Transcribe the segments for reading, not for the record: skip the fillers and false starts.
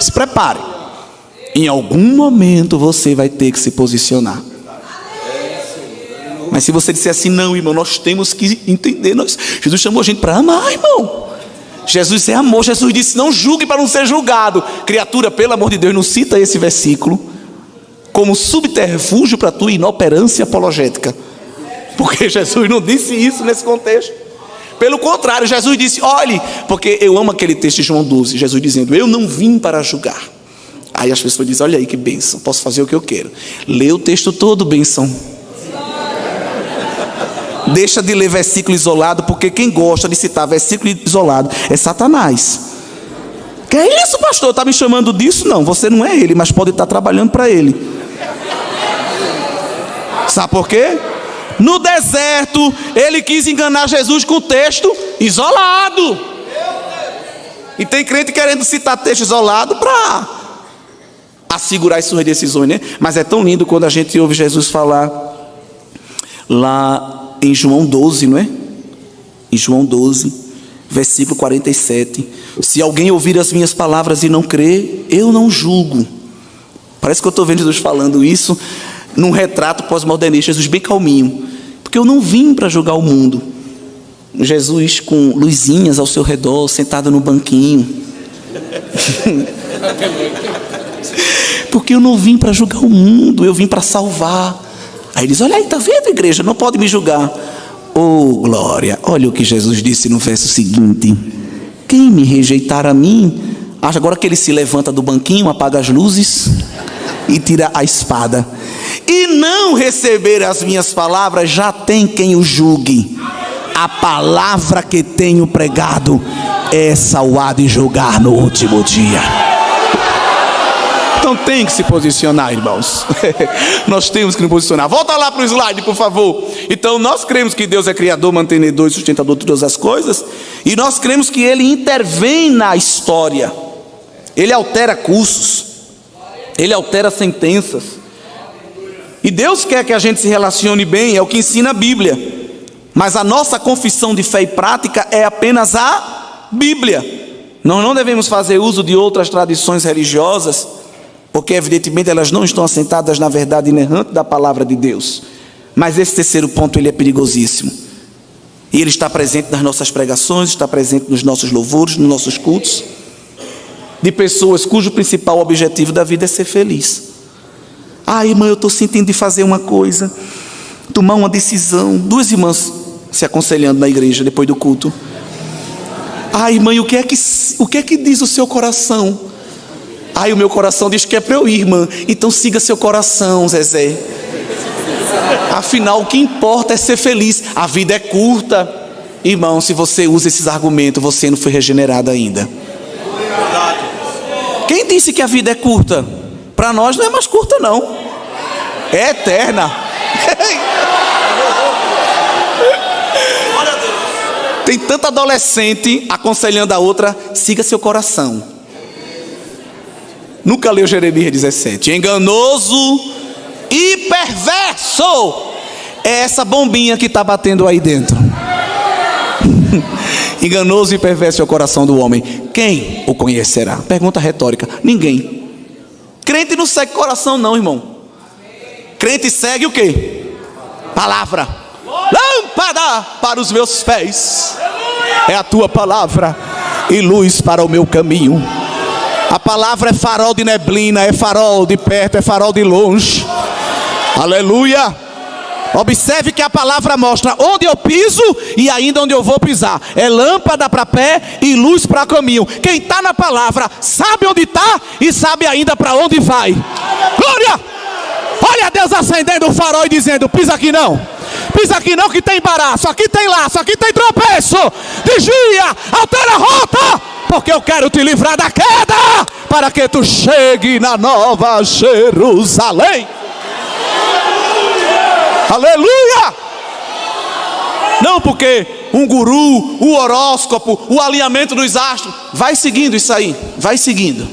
Se prepare. Em algum momento você vai ter que se posicionar. Mas se você disser assim, não, irmão, nós temos que entender. Jesus chamou a gente para amar, irmão. Jesus é amor. Jesus disse, não julgue para não ser julgado. Criatura, pelo amor de Deus, não cita esse versículo como subterfúgio para a tua inoperância apologética. Porque Jesus não disse isso nesse contexto. Pelo contrário, Jesus disse, olhe, porque eu amo aquele texto de João 12, Jesus dizendo, eu não vim para julgar. Aí as pessoas dizem, olha aí que bênção, posso fazer o que eu quero. Lê o texto todo, bênção. Deixa de ler versículo isolado, porque quem gosta de citar versículo isolado é Satanás. Que é isso, pastor? Está me chamando disso? Não, você não é ele, mas pode estar trabalhando para ele. Sabe por quê? No deserto, ele quis enganar Jesus com texto isolado. E tem crente querendo citar texto isolado para assegurar as suas decisões, né? Mas é tão lindo quando a gente ouve Jesus falar lá em João 12, não é? Em João 12, versículo 47. Se alguém ouvir as minhas palavras e não crer, eu não julgo. Parece que eu estou vendo Jesus falando isso num retrato pós-modernista, Jesus bem calminho. Porque eu não vim para julgar o mundo. Jesus com luzinhas ao seu redor, sentado no banquinho. Porque eu não vim para julgar o mundo, eu vim para salvar. Aí ele diz, olha aí, está vendo, igreja? Não pode me julgar. Oh, glória, olha o que Jesus disse no verso seguinte. Quem me rejeitar a mim, acha agora que ele se levanta do banquinho, apaga as luzes e tira a espada. E não receber as minhas palavras, já tem quem o julgue. A palavra que tenho pregado, essa o há de julgar no último dia. Então tem que se posicionar, irmãos. Nós temos que nos posicionar. Volta lá para o slide, por favor. Então nós cremos que Deus é criador, mantenedor e sustentador de todas as coisas. E nós cremos que Ele intervém na história. Ele altera cursos. Ele altera sentenças. E Deus quer que a gente se relacione bem, é o que ensina a Bíblia. Mas a nossa confissão de fé e prática é apenas a Bíblia. Nós não devemos fazer uso de outras tradições religiosas, porque evidentemente elas não estão assentadas na verdade inerrante da palavra de Deus. Mas esse terceiro ponto, ele é perigosíssimo. E ele está presente nas nossas pregações, está presente nos nossos louvores, nos nossos cultos, de pessoas cujo principal objetivo da vida é ser feliz. Ah, irmã, eu estou sentindo de fazer uma coisa, tomar uma decisão. Duas irmãs se aconselhando na igreja depois do culto. Ah, irmã, o que é que diz o seu coração? Ah, o meu coração diz que é para eu ir, irmã. Então siga seu coração, Zezé. Afinal, o que importa é ser feliz. A vida é curta. Irmão, se você usa esses argumentos, você não foi regenerado ainda. Quem disse que a vida é curta? Para nós não é mais curta, não. É eterna. Tem tanta adolescente aconselhando a outra, siga seu coração. Nunca leu Jeremias 17. Enganoso e perverso é essa bombinha que está batendo aí dentro. Enganoso e perverso é o coração do homem. Quem o conhecerá? Pergunta retórica. Ninguém. Crente não segue coração não, irmão. Crente segue o quê? Palavra. Lâmpada para os meus pés é a tua palavra e luz para o meu caminho. A palavra é farol de neblina, é farol de perto, é farol de longe. Aleluia. Observe que a palavra mostra onde eu piso e ainda onde eu vou pisar. É lâmpada para pé e luz para caminho. Quem está na palavra sabe onde está e sabe ainda para onde vai. Glória! Olha Deus acendendo o farol e dizendo, pisa aqui não. Pisa aqui não que tem embaraço, aqui tem laço, aqui tem tropeço. Desvia, altera a rota, porque eu quero te livrar da queda, para que tu chegue na nova Jerusalém. Aleluia! Não porque um guru, o horóscopo, o alinhamento dos astros. Vai seguindo isso aí, vai seguindo.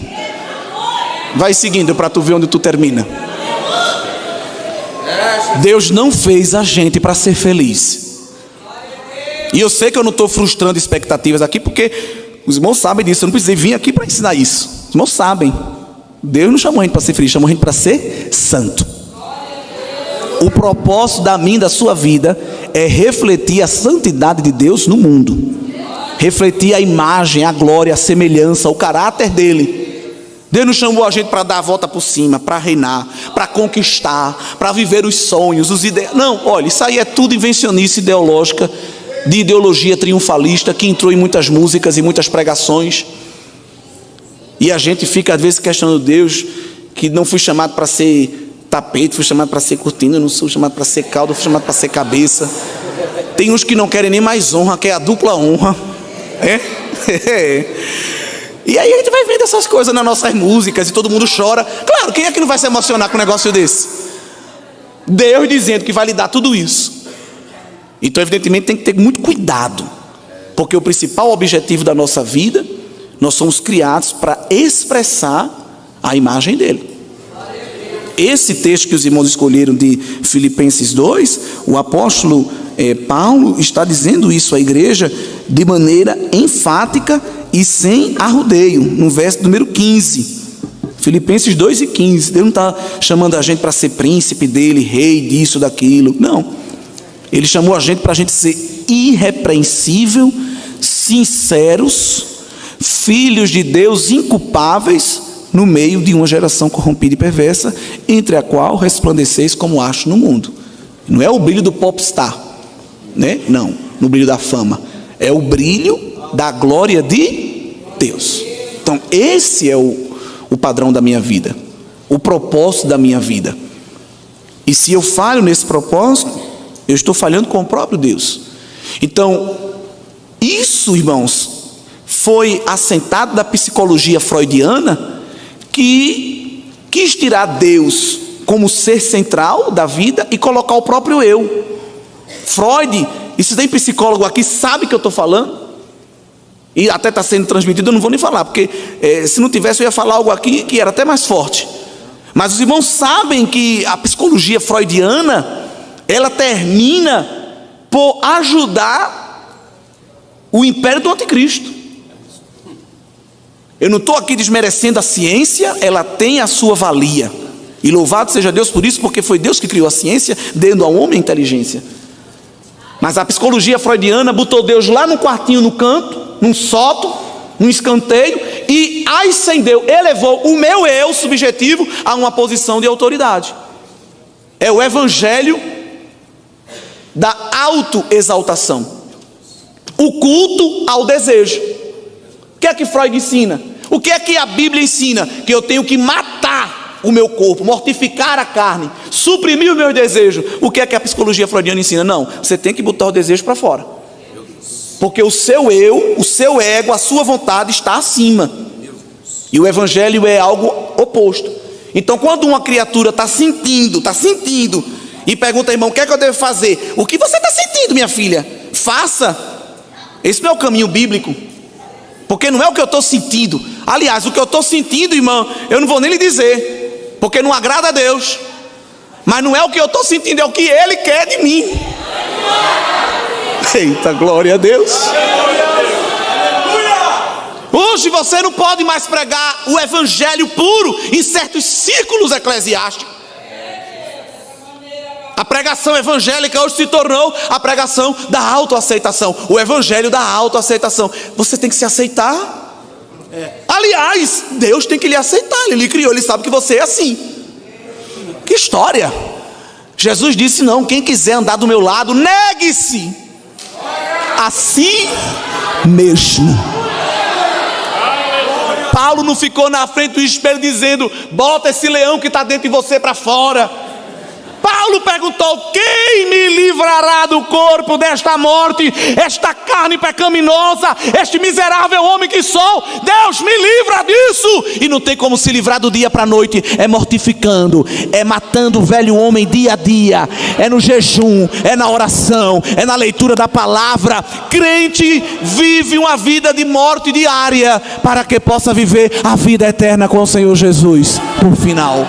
Vai seguindo para tu ver onde tu termina. Deus não fez a gente para ser feliz. E eu sei que eu não estou frustrando expectativas aqui, porque os irmãos sabem disso. Eu não precisei vir aqui para ensinar isso. irmãos sabem, Deus não chamou a gente para ser feliz, chamou a gente para ser santo. O propósito da minha e da sua vida é refletir a santidade de Deus no mundo, refletir a imagem, a glória, a semelhança, o caráter dele. Deus não chamou a gente para dar a volta por cima, para reinar, para conquistar, para viver os sonhos, os ideais. Não, olha, isso aí é tudo invencionice ideológica, de ideologia triunfalista, que entrou em muitas músicas e muitas pregações. E a gente fica às vezes questionando Deus, que não fui chamado para ser tapete, fui chamado para ser cortina, não sou chamado para ser cauda, fui chamado para ser cabeça. Tem uns que não querem nem mais honra, quer a dupla honra. E aí a gente vai vendo essas coisas nas nossas músicas e todo mundo chora. Claro, quem é que não vai se emocionar com um negócio desse? Deus dizendo que vai lhe dar tudo isso. Então evidentemente tem que ter muito cuidado, porque o principal objetivo da nossa vida, nós somos criados para expressar a imagem dele. Esse texto que os irmãos escolheram de Filipenses 2, o apóstolo Paulo está dizendo isso à igreja de maneira enfática e sem arrodeio, no verso número 15, Filipenses 2 e 15. Deus não está chamando a gente para ser príncipe dele, rei disso, daquilo, não. Ele chamou a gente para a gente ser irrepreensível, sinceros, filhos de Deus inculpáveis, no meio de uma geração corrompida e perversa, entre a qual resplandeceis como astro no mundo. Não é o brilho do popstar, né? Não, no brilho da fama, é o brilho da glória de Deus. Então esse é o padrão da minha vida, o propósito da minha vida. E se eu falho nesse propósito, eu estou falhando com o próprio Deus. Então isso, irmãos, foi assentado da psicologia freudiana, que quis tirar Deus como ser central da vida e colocar o próprio eu. Freud, e se tem psicólogo aqui, sabe que eu estou falando, e até está sendo transmitido, eu não vou nem falar, porque se não tivesse eu ia falar algo aqui que era até mais forte. Mas os irmãos sabem que a psicologia freudiana, ela termina por ajudar o império do anticristo. Eu não estou aqui desmerecendo a ciência, ela tem a sua valia, e louvado seja Deus por isso, porque foi Deus que criou a ciência, dando ao homem a inteligência. Mas a psicologia freudiana botou Deus lá no quartinho, no canto, num sótão, num escanteio, e ascendeu, elevou o meu eu subjetivo a uma posição de autoridade. É o evangelho da autoexaltação, o culto ao desejo. O que é que Freud ensina? O que é que a Bíblia ensina? Que eu tenho que matar o meu corpo, mortificar a carne, suprimir o meu desejo. O que é que a psicologia freudiana ensina? Não, você tem que botar o desejo para fora, porque o seu eu, o seu ego, a sua vontade está acima, e o evangelho é algo oposto. Então quando uma criatura está sentindo, e pergunta, irmão, o que é que eu devo fazer? O que você está sentindo, minha filha? Faça. Esse não é o caminho bíblico, porque não é o que eu estou sentindo. Aliás, o que eu estou sentindo, irmão, eu não vou nem lhe dizer, porque não agrada a Deus. Mas não é o que eu estou sentindo, é o que Ele quer de mim. Eita, glória a Deus. Hoje você não pode mais pregar o evangelho puro em certos círculos eclesiásticos. A pregação evangélica hoje se tornou a pregação da autoaceitação, o evangelho da autoaceitação. Você tem que se aceitar. Aliás, Deus tem que lhe aceitar, Ele lhe criou, Ele sabe que você é assim. Que história! Jesus disse, não, quem quiser andar do meu lado, negue-se a si mesmo. Paulo não ficou na frente do espelho dizendo, bota esse leão que está dentro de você para fora. Paulo perguntou, quem me livrará do corpo desta morte, esta carne pecaminosa, este miserável homem que sou? Deus me livra disso. E não tem como se livrar do dia para a noite, é mortificando, é matando o velho homem dia a dia, é no jejum, é na oração, é na leitura da palavra. Crente vive uma vida de morte diária, para que possa viver a vida eterna com o Senhor Jesus, por final.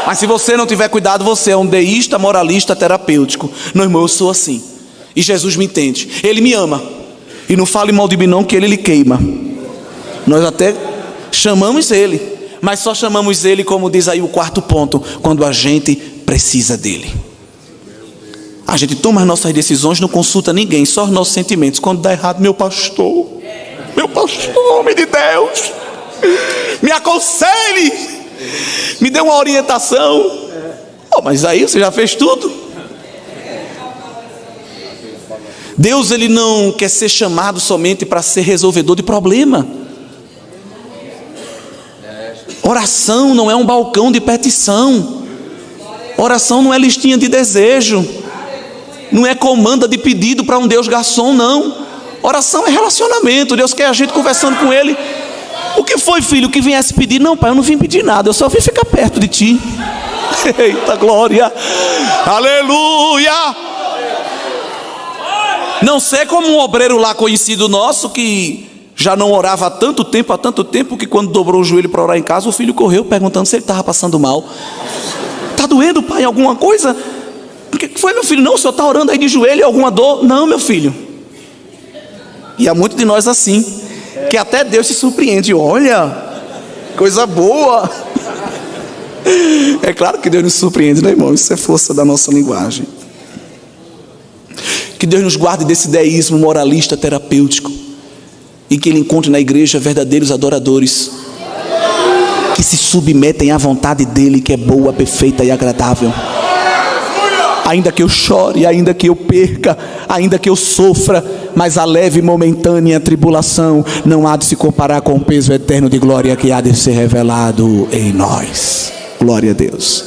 Mas se você não tiver cuidado, você é um deísta, moralista, terapêutico. Não, irmão, eu sou assim, e Jesus me entende, Ele me ama, e não fale mal de mim não, que Ele lhe queima. Nós até chamamos Ele, mas só chamamos Ele, como diz aí o quarto ponto, quando a gente precisa dEle. A gente toma as nossas decisões, não consulta ninguém, só os nossos sentimentos. Quando dá errado, meu pastor, homem de Deus, me aconselhe, me dê uma orientação. Mas aí você já fez tudo. Deus, Ele não quer ser chamado somente para ser resolvedor de problema. Oração não é um balcão de petição. Oração não é listinha de desejo. Não é comanda de pedido para um Deus garçom, não. Oração é relacionamento. Deus quer a gente conversando com Ele. O que foi, filho, que viesse pedir? Não, pai, eu não vim pedir nada, eu só vim ficar perto de ti. Eita glória, aleluia. Não sei como um obreiro lá conhecido nosso, que já não orava há tanto tempo, que quando dobrou o joelho para orar em casa, o filho correu perguntando se ele estava passando mal. Está doendo, pai, alguma coisa? O que foi, meu filho? Não, o senhor está orando aí de joelho, alguma dor? Não, meu filho. E há muitos de nós assim, que até Deus se surpreende. Olha, coisa boa. É claro que Deus nos surpreende, né, irmão? Isso é força da nossa linguagem. Que Deus nos guarde desse deísmo moralista terapêutico, e que Ele encontre na igreja verdadeiros adoradores que se submetem à vontade dEle, que é boa, perfeita e agradável. Ainda que eu chore, ainda que eu perca, ainda que eu sofra, mas a leve e momentânea tribulação não há de se comparar com o peso eterno de glória que há de ser revelado em nós. Glória a Deus.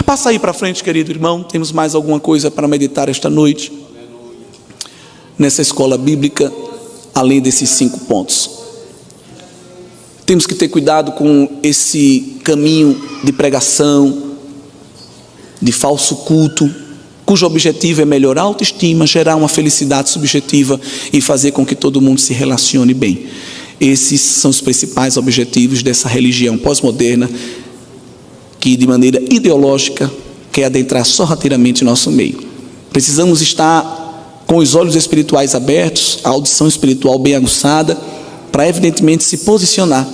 Passa aí para frente, querido irmão. Temos mais alguma coisa para meditar esta noite nessa escola bíblica, além desses 5 pontos. Temos que ter cuidado com esse caminho de pregação, de falso culto, cujo objetivo é melhorar a autoestima, gerar uma felicidade subjetiva e fazer com que todo mundo se relacione bem. Esses são os principais objetivos dessa religião pós-moderna, que de maneira ideológica quer adentrar sorrateiramente em nosso meio. Precisamos estar com os olhos espirituais abertos, a audição espiritual bem aguçada, para evidentemente se posicionar,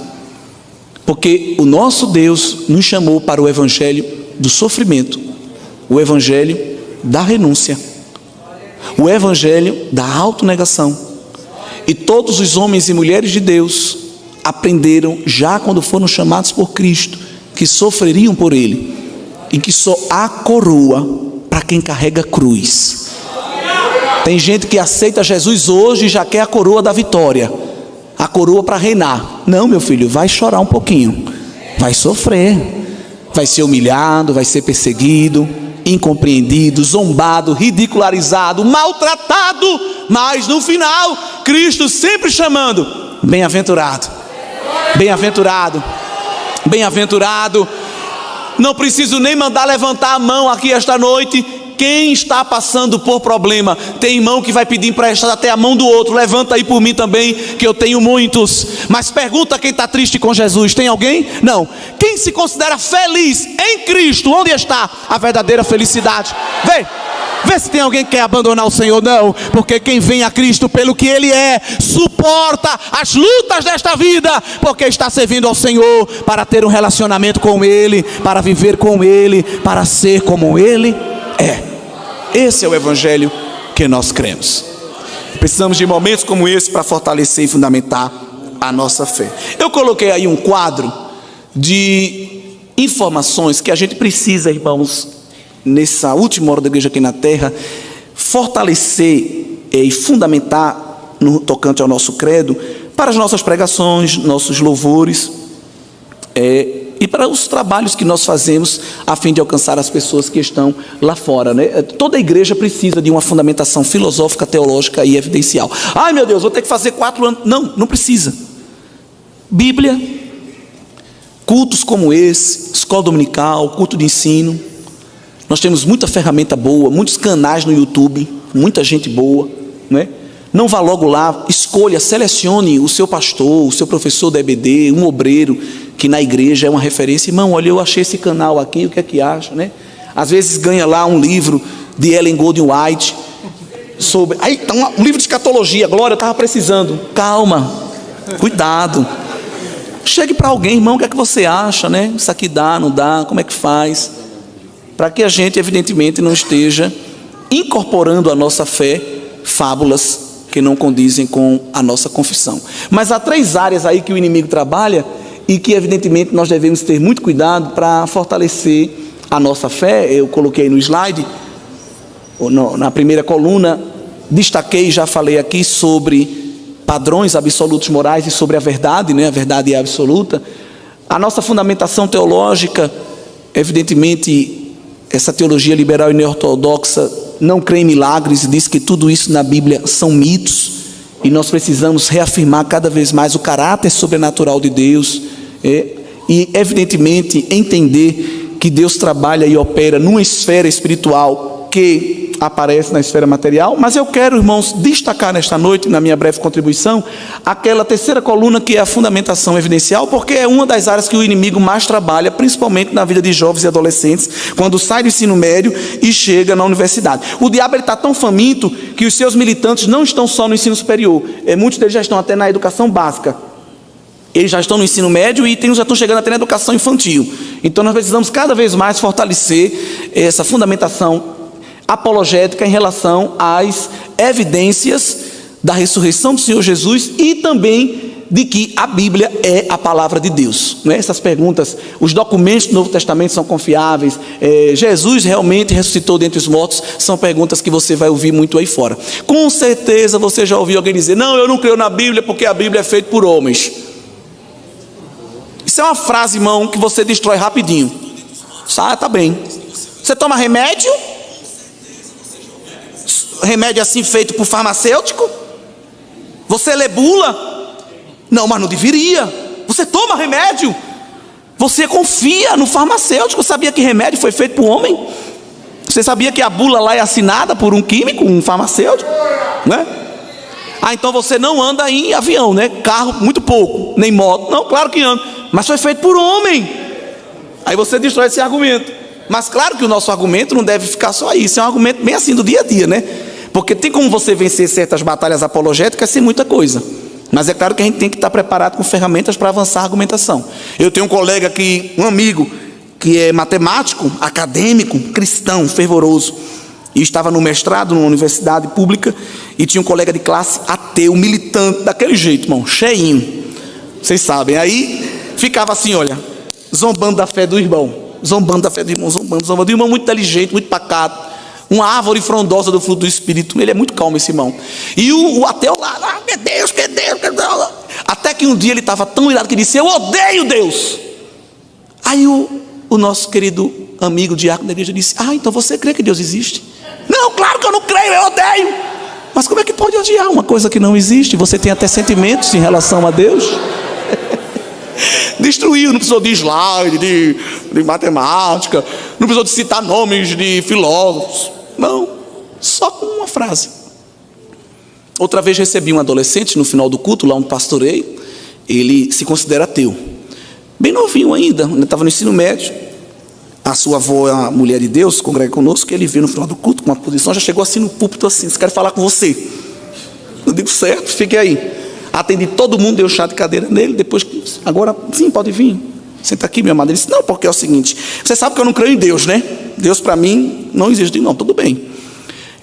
porque o nosso Deus nos chamou para o evangelho do sofrimento, o evangelho da renúncia, o evangelho da autonegação. E todos os homens e mulheres de Deus aprenderam, já quando foram chamados por Cristo, que sofreriam por Ele, e que só há coroa para quem carrega cruz. Tem gente que aceita Jesus hoje e já quer a coroa da vitória, a coroa para reinar. Não, meu filho, vai chorar um pouquinho, vai sofrer, vai ser humilhado, vai ser perseguido, incompreendido, zombado, ridicularizado, maltratado, mas no final, Cristo sempre chamando: bem-aventurado, bem-aventurado, bem-aventurado. Não preciso nem mandar levantar a mão aqui esta noite. Quem está passando por problema, tem irmão que vai pedir emprestado até a mão do outro. Levanta aí por mim também, que eu tenho muitos. Mas pergunta quem está triste com Jesus. Tem alguém? Não. Quem se considera feliz em Cristo? Onde está a verdadeira felicidade? Vê se tem alguém que quer abandonar o Senhor. Não, porque quem vem a Cristo pelo que Ele é, suporta as lutas desta vida, porque está servindo ao Senhor, para ter um relacionamento com Ele, para viver com Ele, para ser como Ele é. Esse é o evangelho que nós cremos. Precisamos de momentos como esse para fortalecer e fundamentar a nossa fé. Eu coloquei aí um quadro de informações que a gente precisa, irmãos, nessa última hora da igreja aqui na terra, fortalecer e fundamentar no tocante ao nosso credo, para as nossas pregações, nossos louvores, e para os trabalhos que nós fazemos a fim de alcançar as pessoas que estão lá fora, né? Toda a igreja precisa de uma fundamentação filosófica, teológica e evidencial. Ai meu Deus, vou ter que fazer 4 anos. Não, não precisa. Bíblia, cultos como esse, escola dominical, culto de ensino. Nós temos muita ferramenta boa, muitos canais no YouTube, muita gente boa, né? Não vá logo lá, escolha, selecione o seu pastor, o seu professor da EBD, um obreiro que na igreja é uma referência. Irmão, olha, eu achei esse canal aqui, o que é que acha, né? Às vezes ganha lá um livro de Ellen Golding White sobre... Aí tá um livro de escatologia. Glória, eu estava precisando. Calma, Cuidado. Chegue para alguém, irmão, o que é que você acha, né? Isso aqui dá, não dá, como é que faz? Para que a gente, evidentemente, não esteja incorporando à nossa fé fábulas que não condizem com a nossa confissão. Mas há 3 áreas aí que o inimigo trabalha e que, evidentemente, nós devemos ter muito cuidado para fortalecer a nossa fé. Eu coloquei no slide, na primeira coluna, destaquei, já falei aqui sobre padrões absolutos morais e sobre a verdade, né? A verdade é absoluta. A nossa fundamentação teológica, evidentemente, essa teologia liberal e neortodoxa não crê em milagres e diz que tudo isso na Bíblia são mitos, e nós precisamos reafirmar cada vez mais o caráter sobrenatural de Deus, e evidentemente entender que Deus trabalha e opera numa esfera espiritual que aparece na esfera material. Mas eu quero, irmãos, destacar nesta noite, na minha breve contribuição, aquela terceira coluna que é a fundamentação evidencial, porque é uma das áreas que o inimigo mais trabalha, principalmente na vida de jovens e adolescentes, quando sai do ensino médio e chega na universidade. O diabo está tão faminto que os seus militantes não estão só no ensino superior, muitos deles já estão até na educação básica. Eles já estão no ensino médio e já estão chegando até na educação infantil. Então nós precisamos cada vez mais fortalecer essa fundamentação apologética em relação às evidências da ressurreição do Senhor Jesus e também de que a Bíblia é a palavra de Deus, não é? Essas perguntas, os documentos do Novo Testamento são confiáveis, Jesus realmente ressuscitou dentre os mortos, são perguntas que você vai ouvir muito aí fora. Com certeza você já ouviu alguém dizer: não, eu não creio na Bíblia porque a Bíblia é feita por homens. Isso é uma frase, irmão, que você destrói rapidinho. Tá bem. Você toma remédio? Remédio assim feito por farmacêutico? Você lê bula? Não, mas não deveria. Você toma remédio? Você confia no farmacêutico? Sabia que remédio foi feito por homem? Você sabia que a bula lá é assinada por um químico, um farmacêutico? Né? Então você não anda em avião, né? Carro muito pouco, nem moto. Não, claro que anda, mas foi feito por homem. Aí você destrói esse argumento. Mas claro que o nosso argumento não deve ficar só aí. Isso é um argumento bem assim do dia a dia, né? Porque tem como você vencer certas batalhas apologéticas sem muita coisa. Mas é claro que a gente tem que estar preparado com ferramentas para avançar a argumentação. Eu tenho um colega aqui, um amigo, que é matemático, acadêmico, cristão, fervoroso, e estava no mestrado numa universidade pública, e tinha um colega de classe ateu, militante, daquele jeito, irmão, cheinho. Vocês sabem. Aí ficava assim, olha, zombando da fé do irmão. Zombando da fé do irmão, zombando do irmão, muito inteligente, muito pacato, uma árvore frondosa do fruto do Espírito. Ele é muito calmo, esse irmão. E o ateu lá, que Deus, que Deus, que Deus. Até que um dia ele estava tão irado que disse: eu odeio Deus. Aí o nosso querido amigo diácono da igreja disse: então você crê que Deus existe? Não, claro que eu não creio, eu odeio. Mas como é que pode odiar uma coisa que não existe? Você tem até sentimentos em relação a Deus. Destruiu, não precisou de slide, de matemática, não precisou de citar nomes de filósofos. Não, só com uma frase. Outra vez recebi um adolescente no final do culto, lá onde pastorei. Ele se considera ateu, bem novinho ainda estava no ensino médio. A sua avó é uma mulher de Deus, congrega conosco. Ele veio no final do culto com uma posição, já chegou assim no púlpito assim: quero falar com você. Eu digo: certo, fique aí. Atendi todo mundo, deu chá de cadeira nele. Depois, agora sim, pode vir, senta aqui, meu amado. Ele disse: não, porque é o seguinte, você sabe que eu não creio em Deus, né? Deus para mim não existe. Não, tudo bem.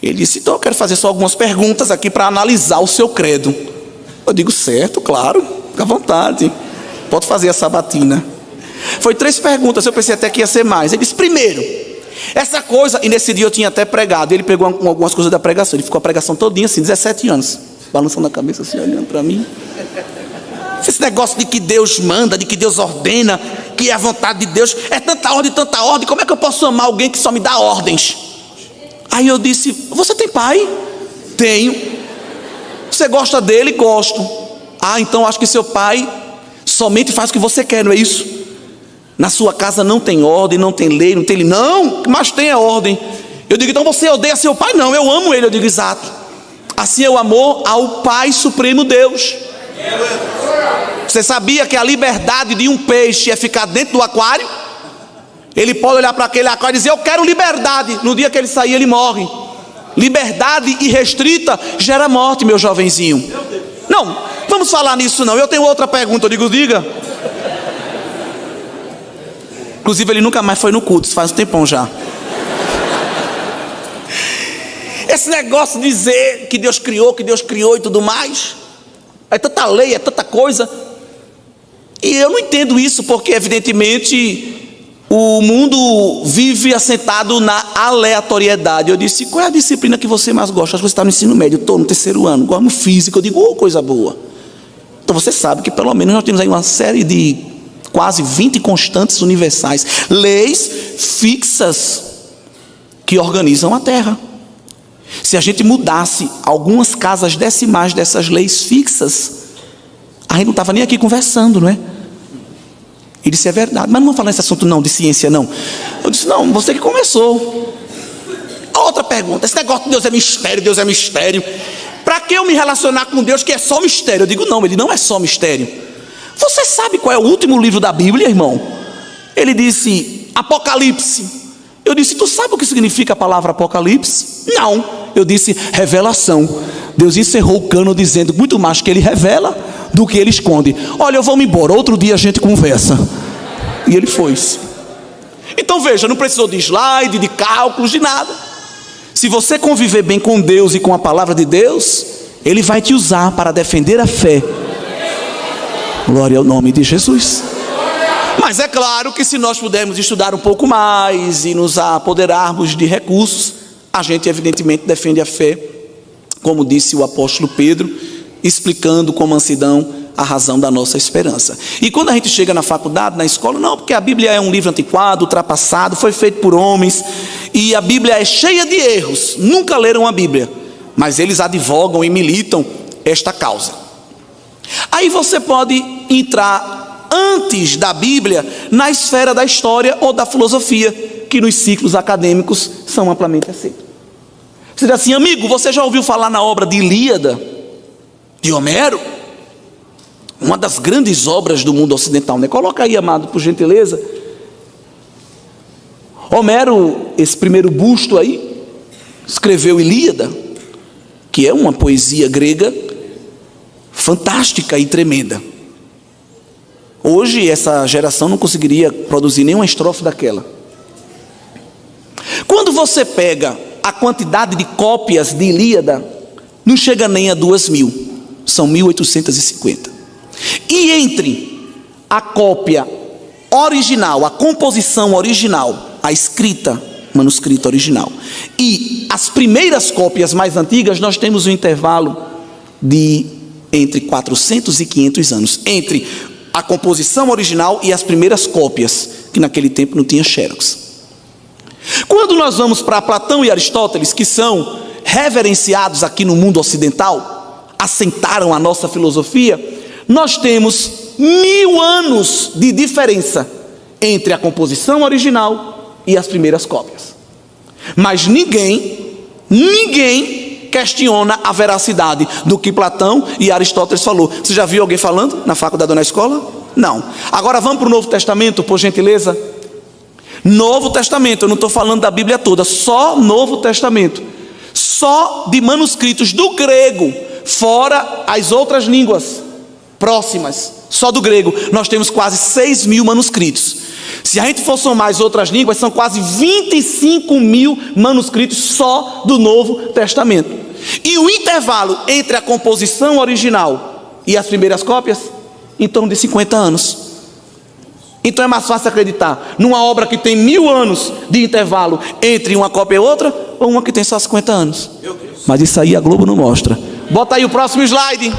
Ele disse: então eu quero fazer só algumas perguntas aqui para analisar o seu credo. Eu digo: certo, claro, fica à vontade, pode fazer a sabatina. Foi 3 perguntas, eu pensei até que ia ser mais. Ele disse: primeiro, essa coisa, e nesse dia eu tinha até pregado. Ele pegou algumas coisas da pregação, ele ficou a pregação todinha assim, 17 anos, balançando a cabeça assim, olhando para mim. Esse negócio de que Deus manda, de que Deus ordena, que é a vontade de Deus, é tanta ordem, como é que eu posso amar alguém que só me dá ordens? Aí eu disse: você tem pai? Tenho. Você gosta dele? Gosto. Então acho que seu pai somente faz o que você quer, não é isso? Na sua casa não tem ordem, não tem lei, não tem... Não, mas tem a ordem. Eu digo: então você odeia seu pai? Não, eu amo ele. Eu digo: exato. Assim é o amor ao Pai Supremo Deus. Você sabia que a liberdade de um peixe é ficar dentro do aquário? Ele pode olhar para aquele aquário e dizer: eu quero liberdade. No dia que ele sair, ele morre. Liberdade irrestrita gera morte, meu jovenzinho. Não, Vamos falar nisso não. Eu tenho outra pergunta, eu digo, diga. Inclusive ele nunca mais foi no culto, faz um tempão já. Esse negócio de dizer que Deus criou e tudo mais, é tanta lei, é tanta coisa. E eu não entendo isso, porque evidentemente o mundo vive assentado na aleatoriedade. Eu disse, qual é a disciplina que você mais gosta? Acho que você está no ensino médio, eu estou no 3º ano, gosto física. Eu digo, coisa boa. Então você sabe que pelo menos nós temos aí uma série de quase 20 constantes universais, leis fixas que organizam a Terra. Se a gente mudasse algumas casas decimais dessas leis fixas, a gente não estava nem aqui conversando, não é? Ele disse, é verdade, mas não vamos falar nesse assunto não, de ciência não. Eu disse, não, você que começou. Outra pergunta, esse negócio de Deus é mistério. Para que eu me relacionar com Deus que é só mistério? Eu digo, não, ele não é só mistério. Você sabe qual é o último livro da Bíblia, irmão? Ele disse, Apocalipse. Eu disse, tu sabe o que significa a palavra Apocalipse? Não. Eu disse, revelação. Deus encerrou o cano dizendo muito mais que ele revela do que ele esconde. Olha, eu vou me embora, outro dia a gente conversa. E ele foi. Então veja, não precisou de slide, de cálculos, de nada. Se você conviver bem com Deus e com a palavra de Deus, ele vai te usar para defender a fé. Glória ao nome de Jesus. Mas é claro que se nós pudermos estudar um pouco mais e nos apoderarmos de recursos, a gente evidentemente defende a fé, como disse o apóstolo Pedro, explicando com mansidão a razão da nossa esperança. E quando a gente chega na faculdade, na escola, não, porque a Bíblia é um livro antiquado, ultrapassado, foi feito por homens, e a Bíblia é cheia de erros, nunca leram a Bíblia, mas eles advogam e militam esta causa. Aí você pode entrar antes da Bíblia na esfera da história ou da filosofia, que nos ciclos acadêmicos são amplamente aceitos. Você diz assim, amigo, você já ouviu falar na obra de Ilíada, de Homero? Uma das grandes obras do mundo ocidental, né? Coloca aí, amado, por gentileza. Homero, esse primeiro busto aí, escreveu Ilíada, que é uma poesia grega fantástica e tremenda. Hoje essa geração não conseguiria produzir nenhuma estrofe daquela. Quando você pega a quantidade de cópias de Ilíada, não chega nem a 2.000, são 1.850. E entre a cópia original, a composição original, a escrita, manuscrito original, e as primeiras cópias mais antigas, nós temos um intervalo de entre 400 e 500 anos, entre a composição original e as primeiras cópias, que naquele tempo não tinha xerox. Quando nós vamos para Platão e Aristóteles, que são reverenciados aqui no mundo ocidental, assentaram a nossa filosofia, nós temos 1000 anos de diferença entre a composição original e as primeiras cópias. Mas ninguém questiona a veracidade do que Platão e Aristóteles falou. Você já viu alguém falando na faculdade ou na escola? Não. Agora vamos para o Novo Testamento, por gentileza. Novo Testamento, eu não estou falando da Bíblia toda, só Novo Testamento. Só de manuscritos do grego, fora as outras línguas próximas, só do grego, nós temos quase 6.000 manuscritos. Se a gente for somar as outras línguas, são quase 25.000 manuscritos só do Novo Testamento. E o intervalo entre a composição original e as primeiras cópias, em torno de 50 anos. Então é mais fácil acreditar numa obra que tem 1000 anos de intervalo entre uma cópia e outra, ou uma que tem só 50 anos. Mas isso aí a Globo não mostra. Bota aí o próximo slide.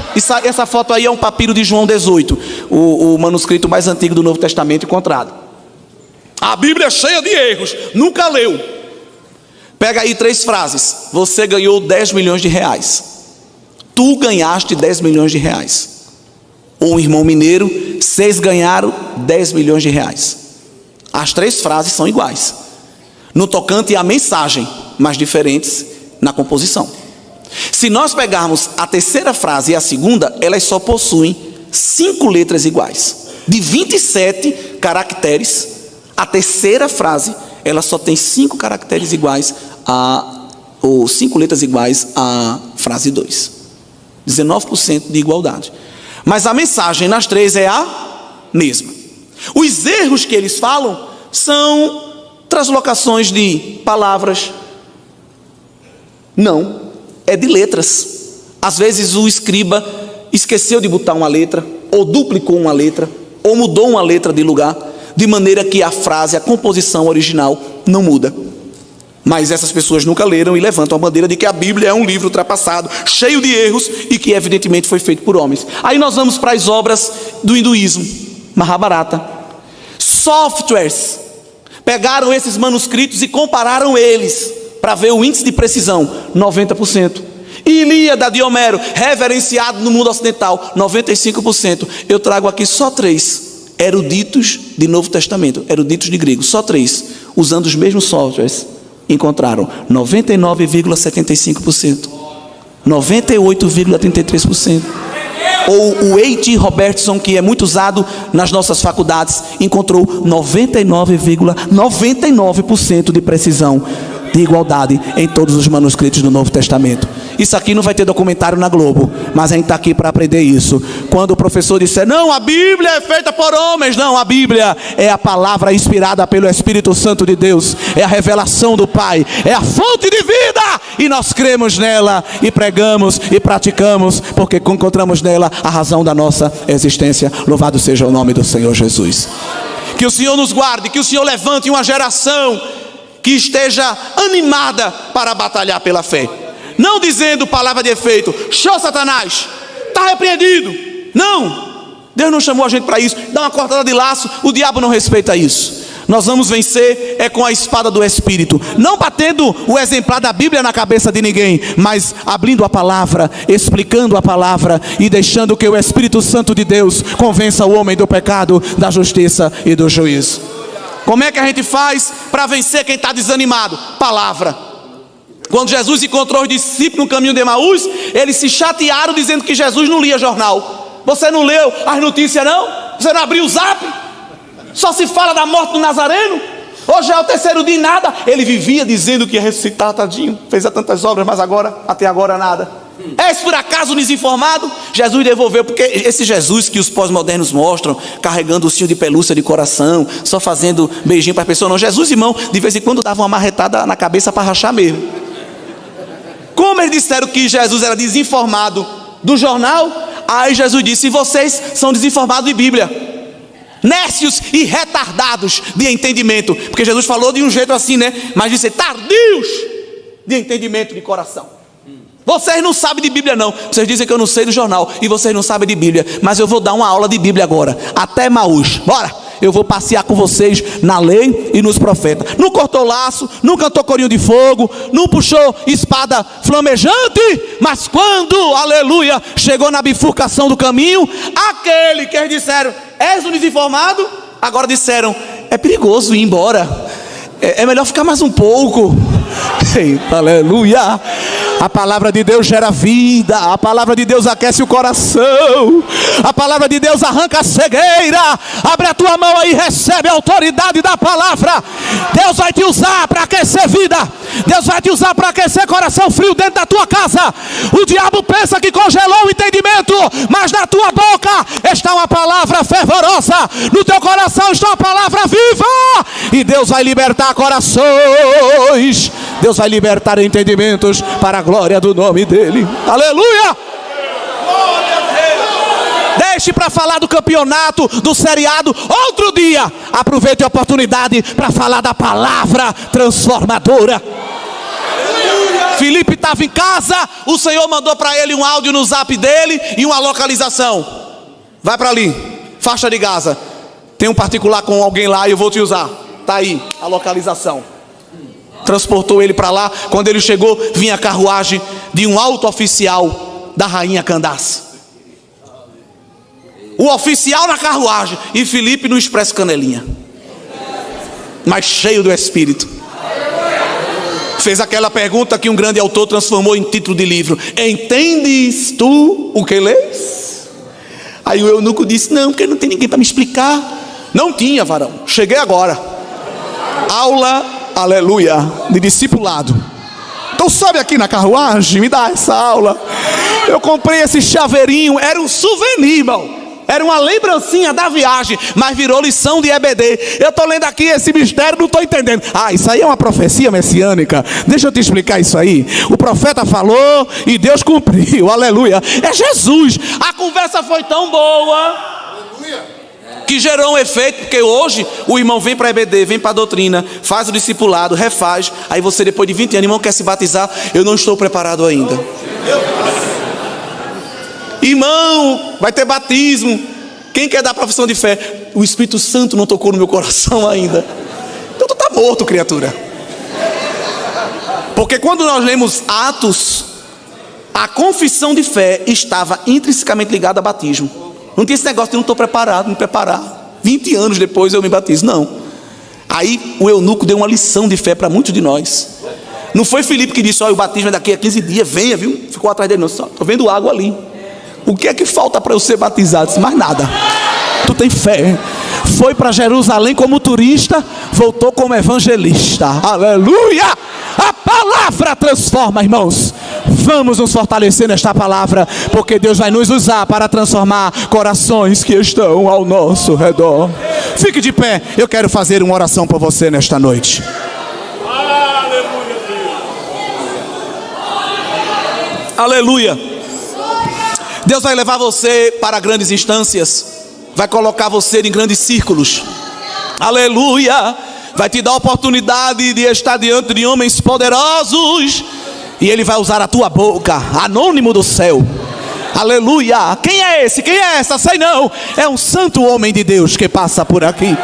Essa foto aí é um papiro de João 18, o manuscrito mais antigo do Novo Testamento encontrado. A Bíblia é cheia de erros, nunca leu. Pega aí 3 frases. Você ganhou 10 milhões de reais. Tu ganhaste 10 milhões de reais. Um irmão mineiro, 6 ganharam 10 milhões de reais. As 3 frases são iguais no tocante à mensagem, mas diferentes na composição. Se nós pegarmos a terceira frase e a segunda, elas só possuem 5 letras iguais. De 27 caracteres, a terceira frase, ela só tem 5 caracteres iguais ou 5 letras iguais à frase 2. 19% de igualdade. Mas a mensagem nas três é a mesma. Os erros que eles falam são translocações de palavras. Não, é de letras. Às vezes o escriba esqueceu de botar uma letra, ou duplicou uma letra, ou mudou uma letra de lugar, de maneira que a frase, a composição original não muda. Mas essas pessoas nunca leram e levantam a bandeira de que a Bíblia é um livro ultrapassado, cheio de erros e que evidentemente foi feito por homens. Aí nós vamos para as obras do hinduísmo, Mahabharata. Softwares pegaram esses manuscritos e compararam eles para ver o índice de precisão, 90%. Ilíada de Homero, reverenciado no mundo ocidental, 95%. Eu trago aqui só 3 eruditos de Novo Testamento, eruditos de grego, só 3, usando os mesmos softwares, encontraram 99,75%, 98,33%. Ou o A.T. Robertson, que é muito usado nas nossas faculdades, encontrou 99,99% de precisão, de igualdade em todos os manuscritos do Novo Testamento. Isso aqui não vai ter documentário na Globo, mas a gente está aqui para aprender isso. Quando o professor disser, não, a Bíblia é feita por homens. Não, a Bíblia é a palavra inspirada pelo Espírito Santo de Deus, é a revelação do Pai, é a fonte de vida, e nós cremos nela, e pregamos, e praticamos, porque encontramos nela a razão da nossa existência. Louvado seja o nome do Senhor Jesus. Que o Senhor nos guarde, que o Senhor levante uma geração que esteja animada para batalhar pela fé, não dizendo palavra de efeito, show Satanás, está repreendido. Não, Deus não chamou a gente para isso. Dá uma cortada de laço, o diabo não respeita isso. Nós vamos vencer com a espada do Espírito, não batendo o exemplar da Bíblia na cabeça de ninguém, mas abrindo a palavra, explicando a palavra e deixando que o Espírito Santo de Deus convença o homem do pecado, da justiça e do juízo. Como é que a gente faz para vencer quem está desanimado? Palavra. Quando Jesus encontrou os discípulos no caminho de Emaús, eles se chatearam dizendo que Jesus não lia jornal. Você não leu as notícias não? Você não abriu o zap? Só se fala da morte do Nazareno? Hoje é o terceiro dia e nada. Ele vivia dizendo que ia ressuscitar, tadinho. Fez tantas obras, mas agora, até agora nada. És por acaso desinformado? Jesus devolveu, porque esse Jesus que os pós-modernos mostram, carregando o ursinho de pelúcia de coração, só fazendo beijinho para a pessoa, não. Jesus, irmão, de vez em quando dava uma marretada na cabeça para rachar mesmo. Como eles disseram que Jesus era desinformado do jornal, aí Jesus disse, vocês são desinformados de Bíblia, nércios e retardados de entendimento, porque Jesus falou de um jeito assim, né? Mas disse, tardios de entendimento de coração. Vocês não sabem de Bíblia não. Vocês dizem que eu não sei do jornal, e vocês não sabem de Bíblia, mas eu vou dar uma aula de Bíblia agora, até Emaús, bora. Eu vou passear com vocês na lei e nos profetas. Não cortou laço, não cantou corinho de fogo, não puxou espada flamejante, mas quando, aleluia, chegou na bifurcação do caminho, aquele que eles disseram, és um desinformado, agora disseram, é perigoso ir embora, é melhor ficar mais um pouco. Aleluia. A palavra de Deus gera vida, a palavra de Deus aquece o coração, a palavra de Deus arranca a cegueira. Abre a tua mão aí, recebe a autoridade da palavra. Deus vai te usar para aquecer vida, Deus vai te usar para aquecer coração frio dentro da tua casa. O diabo pensa que congelou o entendimento, mas na tua boca está uma palavra fervorosa, no teu coração está uma palavra viva, e Deus vai libertar corações, Deus vai libertar entendimentos para a glória do nome dele. Aleluia! Deixe para falar do campeonato, do seriado, outro dia. Aproveite a oportunidade para falar da palavra transformadora. Filipe estava em casa, o Senhor mandou para ele um áudio no zap dele e uma localização. Vai para ali, faixa de Gaza. Tem um particular com alguém lá e eu vou te usar. Está aí a localização. Transportou ele para lá. Quando ele chegou, vinha a carruagem de um alto oficial da rainha Candace. O oficial na carruagem e Filipe no expresso Canelinha, mas cheio do Espírito. Fez aquela pergunta que um grande autor transformou em título de livro: entendes tu o que lês? Aí o eunuco disse: não, porque não tem ninguém para me explicar. Não tinha, varão, cheguei agora. Aula, aleluia, de discipulado. Então sobe aqui na carruagem, me dá essa aula. Eu comprei esse chaveirinho, era um souvenir, irmão. Era uma lembrancinha da viagem, mas virou lição de EBD. Eu estou lendo aqui esse mistério, não estou entendendo. Isso aí é uma profecia messiânica. Deixa eu te explicar isso aí. O profeta falou e Deus cumpriu, aleluia. É Jesus. A conversa foi tão boa que gerou um efeito, porque hoje o irmão vem para a EBD, vem para a doutrina, faz o discipulado, refaz. Aí você depois de 20 anos, irmão, quer se batizar? Eu não estou preparado ainda. Irmão, vai ter batismo. Quem quer dar profissão de fé? O Espírito Santo não tocou no meu coração ainda. Então tu está morto, criatura. Porque quando nós lemos Atos, a confissão de fé estava intrinsecamente ligada a batismo. Não tinha esse negócio de não estou preparado, me preparar. 20 anos depois eu me batizo. Não. Aí o eunuco deu uma lição de fé para muitos de nós. Não foi Filipe que disse: olha, o batismo é daqui a 15 dias, venha, viu? Ficou atrás dele, não. Estou vendo água ali. O que é que falta para eu ser batizado? Disse, mais nada. Tu tem fé. Foi para Jerusalém como turista, voltou como evangelista. Aleluia! A palavra transforma, irmãos. Vamos nos fortalecer nesta palavra, porque Deus vai nos usar para transformar corações que estão ao nosso redor. Fique de pé. Eu quero fazer uma oração por você nesta noite. Aleluia. Deus vai levar você para grandes instâncias, vai colocar você em grandes círculos, aleluia, vai te dar a oportunidade de estar diante de homens poderosos, e Ele vai usar a tua boca, anônimo do céu, aleluia. Quem é esse? Quem é essa? Sei não, é um santo homem de Deus que passa por aqui,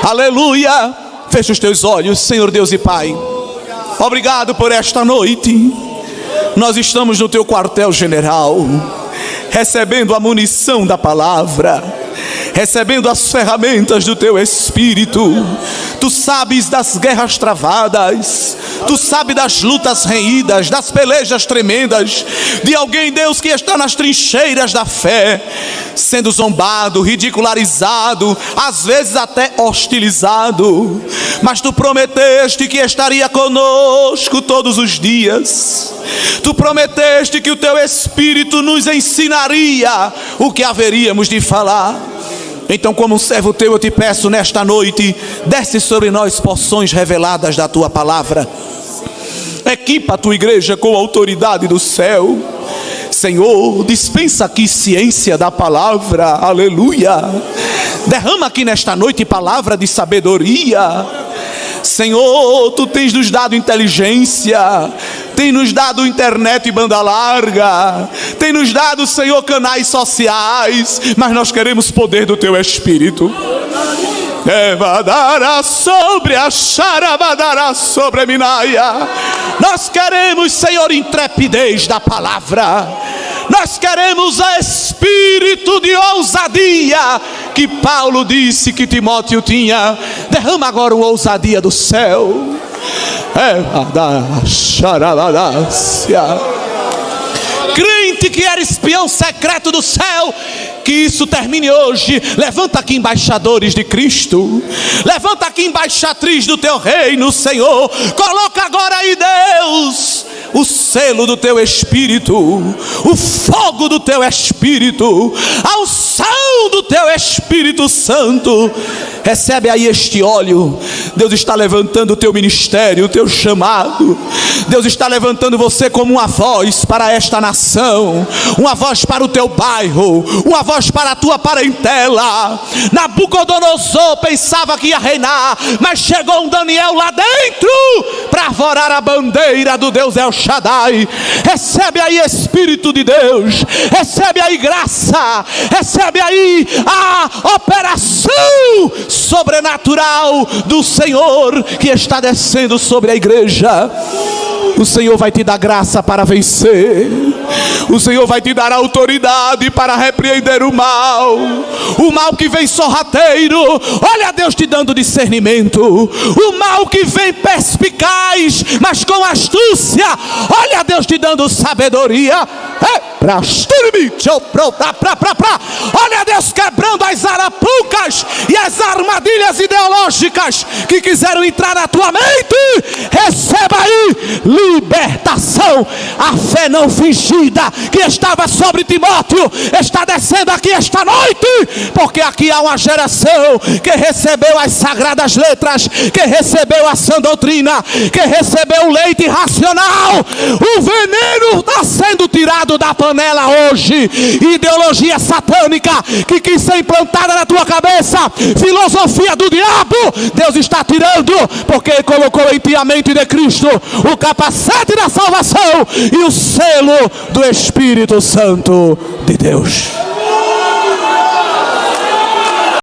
aleluia. Fecha os teus olhos, Senhor Deus e Pai, obrigado por esta noite. Nós estamos no teu quartel-general, recebendo a munição da palavra, recebendo as ferramentas do teu Espírito. Tu sabes das guerras travadas, tu sabes das lutas renhidas, das pelejas tremendas, de alguém, Deus, que está nas trincheiras da fé, sendo zombado, ridicularizado, às vezes até hostilizado, mas tu prometeste que estaria conosco todos os dias. Tu prometeste que o teu Espírito nos ensinaria o que haveríamos de falar. Então, como servo teu, eu te peço nesta noite, desce sobre nós porções reveladas da tua palavra. Equipa a tua igreja com a autoridade do céu. Senhor, dispensa aqui ciência da palavra, aleluia. Derrama aqui nesta noite palavra de sabedoria. Senhor, tu tens nos dado inteligência, tem nos dado internet e banda larga, tem nos dado, Senhor, canais sociais, mas nós queremos poder do teu Espírito. Sobre a Xarabadara sobre a Minaia. Nós queremos, Senhor, intrepidez da palavra. Nós queremos a espírito de ousadia que Paulo disse que Timóteo tinha. Derrama agora uma ousadia do céu. Crente que era espião secreto do céu, que isso termine hoje. Levanta aqui embaixadores de Cristo, levanta aqui embaixatriz do teu reino, Senhor. Coloca agora aí, Deus, o selo do teu Espírito, o fogo do teu Espírito, a unção do teu Espírito Santo. Recebe aí este óleo. Deus está levantando o teu ministério, o teu chamado. Deus está levantando você como uma voz para esta nação, uma voz para o teu bairro, uma voz para a tua parentela. Nabucodonosor pensava que ia reinar, mas chegou um Daniel lá dentro para arvorar a bandeira do Deus El Shaddai. Recebe aí Espírito de Deus, recebe aí graça, recebe aí a operação sobrenatural do Senhor que está descendo sobre a igreja. O Senhor vai te dar graça para vencer. O Senhor vai te dar autoridade para repreender o mal que vem sorrateiro. Olha Deus te dando discernimento. O mal que vem perspicaz, mas com astúcia. Olha Deus te dando sabedoria. Olha Deus quebrando as arapucas e as armadilhas ideológicas que quiseram entrar na tua mente. Receba aí libertação. A fé não fingida que estava sobre Timóteo está descendo aqui esta noite, porque aqui há uma geração que recebeu as sagradas letras, que recebeu a sã doutrina, que recebeu o leite racional. O veneno está sendo tirado da panela hoje. Ideologia satânica que quis ser implantada na tua cabeça, filosofia do diabo, Deus está tirando, porque Ele colocou em ti a mente de Cristo, o capacete da salvação e o selo do Espírito Santo de Deus.